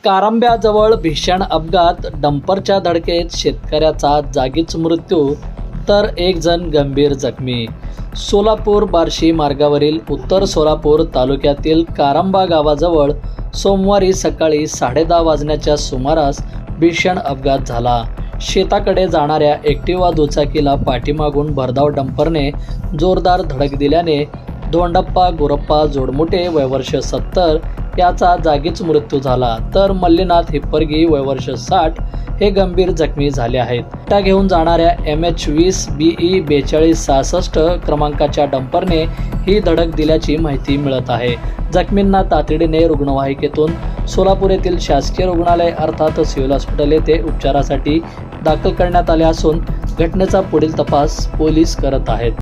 कारंब्याजवळ भीषण अपघात, डंपरच्या धडकेत शेतकऱ्याचा जागीच मृत्यू तर एक जण गंभीर जखमी। सोलापूर बार्शी मार्गावरील उत्तर सोलापूर तालुक्यातील कारंबा गावाजवळ सोमवारी सकाळी 10:30 वाजण्याच्या सुमारास भीषण अपघात झाला। शेताकडे जाणाऱ्या ॲक्टिवा दुचाकीला पाठीमागून भरधाव डंपरने जोरदार धडक दिल्याने धोंडप्पा गुरप्पा जोडमुटे वयवर्ष 70 याचा जागीच मृत्यू झाला, तर मल्लीनाथ हिप्परगी वयवर्ष 60 हे गंभीर जखमी झाले आहेत। टा घेऊन जाणाऱ्या MH20 BE 4266 क्रमांकाच्या डंपरने ही धडक दिल्याची माहिती मिळत आहे। जखमींना तातडीने रुग्णवाहिकेतून सोलापूर येथील शासकीय रुग्णालय अर्थात सिव्हिल हॉस्पिटल येथे उपचारासाठी दाखल करण्यात आले असून घटनेचा पुढील तपास पोलीस करत आहेत।